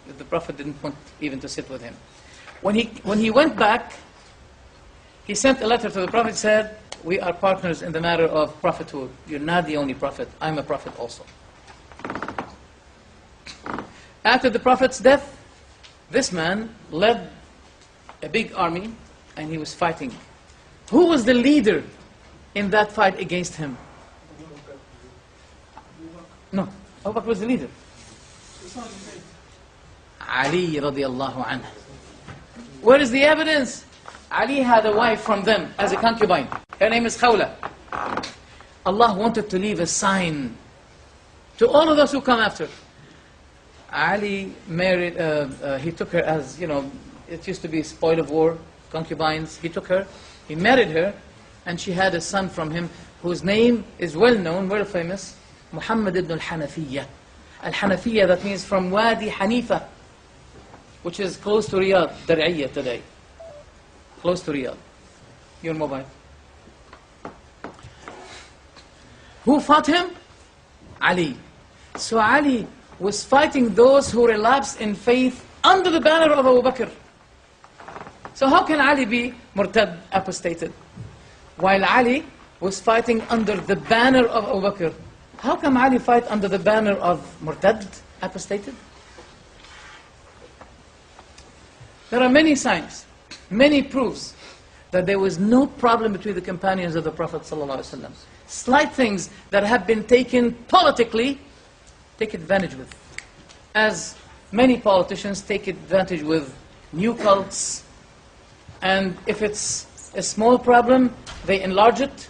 The Prophet didn't want even to sit with him. When he went back, he sent a letter to the Prophet, said, we are partners in the matter of prophethood. You're not the only prophet. I'm a prophet also. After the Prophet's death, this man led a big army and he was fighting. Who was the leader in that fight against him? No, Abu Bakr was the leader. Ali radiallahu anhu. Where is the evidence? Ali had a wife from them as a concubine. Her name is Khawla. Allah wanted to leave a sign to all of those who come after. Ali married, he took her as, it used to be spoil of war, concubines. He took her, he married her, and she had a son from him whose name is well known, well famous, Muhammad ibn al-Hanafiyyah. Al-Hanafiyyah, that means from Wadi Hanifa, which is close to Riyadh, Dar'iyah today. Close to Riyadh. Your mobile. Who fought him? Ali. So Ali was fighting those who relapsed in faith under the banner of Abu Bakr. So how can Ali be murtad, apostated? While Ali was fighting under the banner of Abu Bakr, how come Ali fight under the banner of murtad, apostated? There are many signs, many proofs that there was no problem between the companions of the Prophet ﷺ. Slight things that have been taken politically, take advantage with. As many politicians take advantage with new cults, and if it's a small problem, they enlarge it,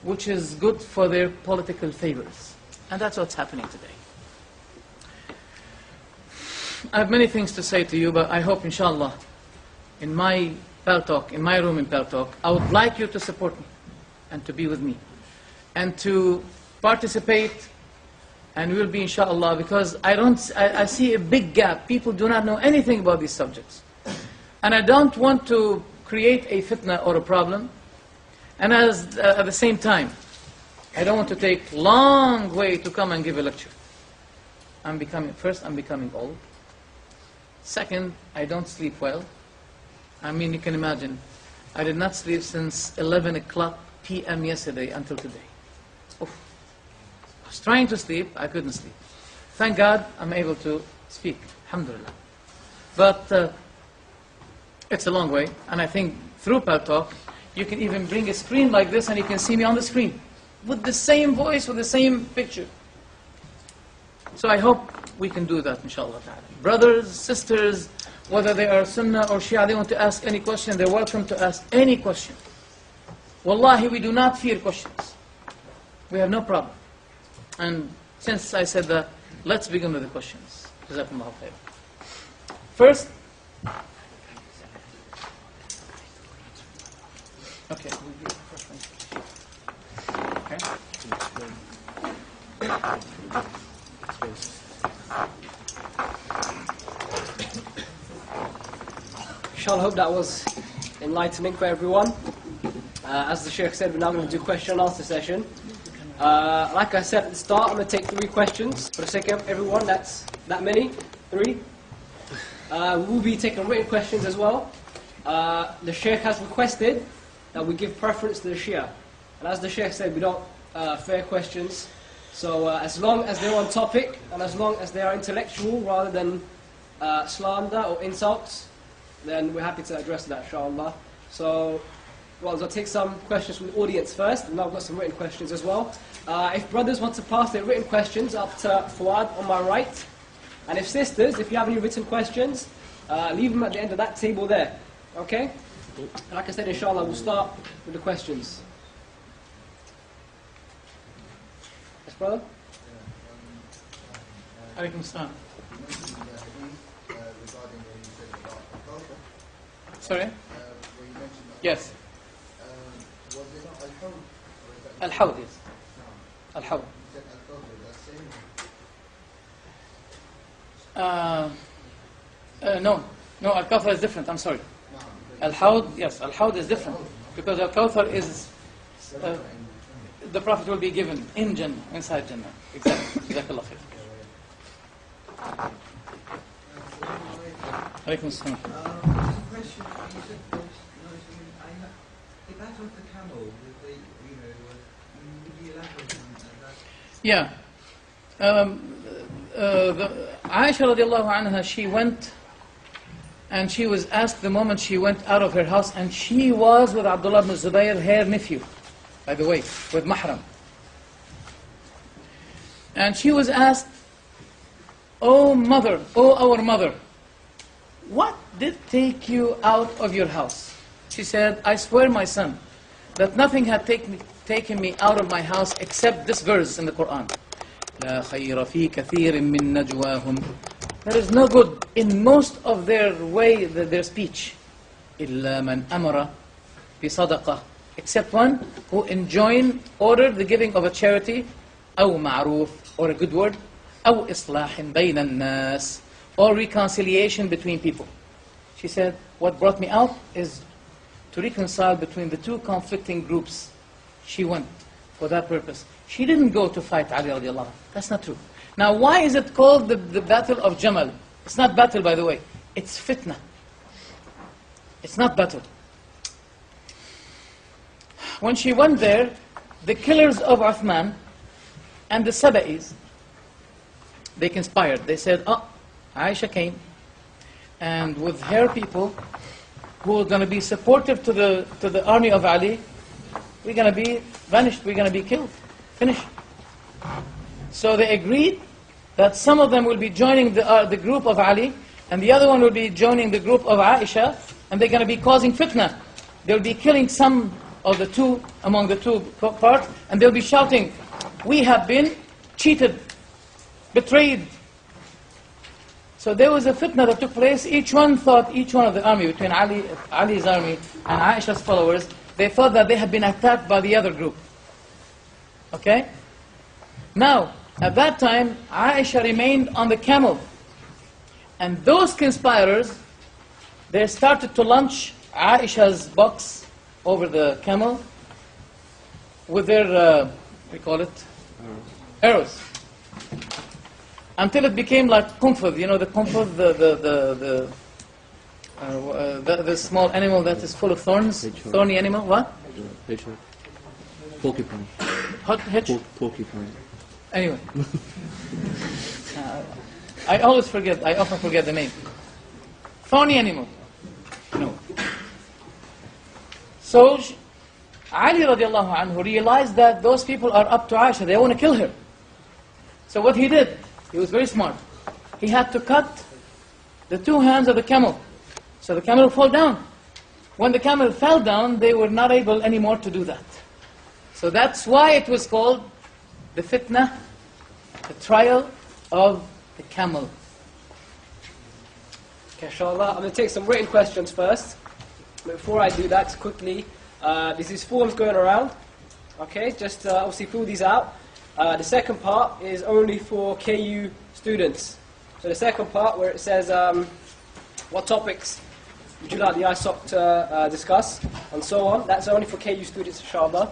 which is good for their political favors. And that's what's happening today. I have many things to say to you, but I hope, inshallah, in my Talk, in my room in Talk, I would like you to support me and to be with me and to participate, and we will be, inshallah, because I see a big gap. People do not know anything about these subjects, and I don't want to create a fitna or a problem, and at the same time I don't want to take long way to come and give a lecture. I'm becoming old. Second, I don't sleep well. I mean, you can imagine, I did not sleep since 11 o'clock p.m. yesterday until today. Oof. I was trying to sleep, I couldn't sleep. Thank God I'm able to speak, alhamdulillah. But it's a long way, and I think through Talk, you can even bring a screen like this and you can see me on the screen with the same voice, with the same picture. So I hope we can do that, inshallah ta'ala. Brothers, sisters, whether they are Sunnah or Shia, they want to ask any question, they're welcome to ask any question. Wallahi, we do not fear questions. We have no problem. And since I said that, let's begin with the questions. Jazakumullah khair. First, okay. Inshallah, I hope that was enlightening for everyone. As the Sheikh said, we're now going to do question and answer session. Like I said at the start, I'm going to take 3 questions. For the sake of everyone, that's that many, 3. We will be taking written questions as well. The Sheikh has requested that we give preference to the Shia. And as the Sheikh said, we don't fair questions. So as long as they're on topic, and as long as they are intellectual rather than slander or insults, then we're happy to address that, inshallah. So, I'll take some questions from the audience first, and I've got some written questions as well. If brothers want to pass their written questions up to Fuad on my right, and if sisters, if you have any written questions, leave them at the end of that table there. Okay? And like I said, inshallah, we'll start with the questions. Yes, brother? Alaykum salam. Sorry? Yes. Was it Al-Hawd, yes. Al-Hawd. No, Al-Kawthar is different, I'm sorry. Al-Hawd, yes, Al-Hawd is different. Because Al-Kawthar is, the Prophet will be given in Jannah, inside Jannah. Exactly. Jazakallah khair. Alaykum as-salam. There's a question. You said there was the battle of the camel with the, would you elaborate on that? Yeah. Aisha radiallahu anha, she went and she was asked the moment she went out of her house, and she was with Abdullah ibn Zubayr, her nephew, by the way, with mahram. And she was asked, "Oh mother, oh our mother, what did take you out of your house?" She said, "I swear, my son, that nothing had taken me out of my house except this verse in the Quran. لا خير في كثير من نجواهم. There is no good in most of their way, their speech. إلا من أمر بصدقة, except one who ordered the giving of a charity, أو معروف, or a good word, أو إصلاح بين الناس, or reconciliation between people." She said, what brought me out is to reconcile between the two conflicting groups. She went for that purpose. She didn't go to fight Ali radiallahu anhu. That's not true. Now, why is it called the Battle of Jamal? It's not battle, by the way. It's fitna. It's not battle. When she went there, the killers of Uthman and the Saba'is, they conspired. They said, "Oh, Aisha came, and with her people, who are going to be supportive to the army of Ali, we're going to be vanished, we're going to be killed, finished." So they agreed that some of them will be joining the group of Ali, and the other one will be joining the group of Aisha, and they're going to be causing fitna. They'll be killing some of the two, among the two parts, and they'll be shouting, "We have been cheated, betrayed." So there was a fitna that took place. Each one thought, each one of the army, between Ali's army and Aisha's followers, they thought that they had been attacked by the other group. Okay? Now, at that time, Aisha remained on the camel. And those conspirators, they started to launch Aisha's box over the camel with their, we call it, arrows. Until it became like kumfud, the kumfud, the small animal that is full of thorns, thorny animal, what? Porcupine. Porcupine. Anyway. I often forget the name. Thorny animal. No. So, Ali radiallahu anhu realized that those people are up to Aisha, they want to kill her. So what he did, he was very smart. He had to cut the two hands of the camel. So the camel would fall down. When the camel fell down, they were not able anymore to do that. So that's why it was called the fitna, the trial of the camel. Okay, inshallah, I'm going to take some written questions first. But before I do that, quickly, there's these forms going around. Okay, just obviously fill these out. The second part is only for KU students. So the second part where it says what topics would you like the ISOC to discuss and so on, that's only for KU students, inshallah.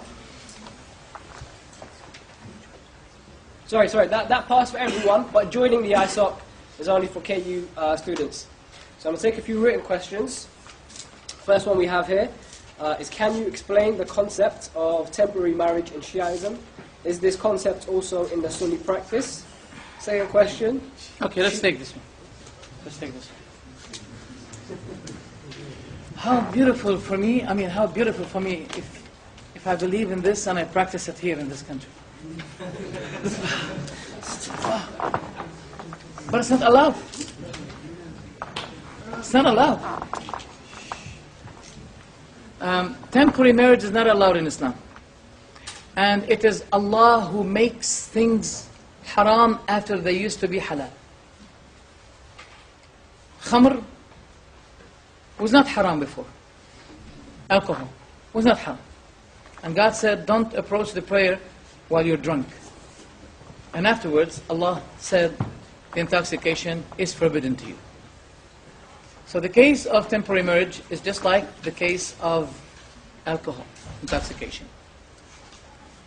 Sorry, that part's for everyone, but joining the ISOC is only for KU students. So I'm going to take a few written questions. First one we have here is, can you explain the concept of temporary marriage in Shiaism? Is this concept also in the Sunni practice? Second question. Okay, let's take this one. Let's take this one. How beautiful for me if I believe in this and I practice it here in this country. But it's not allowed. It's not allowed. Temporary marriage is not allowed in Islam. And it is Allah who makes things haram after they used to be halal. Khamr was not haram before. Alcohol was not haram. And God said, don't approach the prayer while you're drunk. And afterwards, Allah said, the intoxication is forbidden to you. So the case of temporary marriage is just like the case of alcohol, intoxication.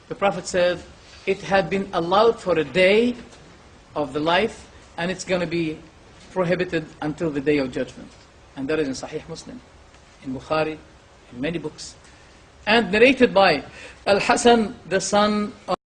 The Prophet said, it had been allowed for a day of the life, and it's going to be prohibited until the day of judgment. And that is in Sahih Muslim, in Bukhari, in many books. And narrated by Al-Hasan, the son of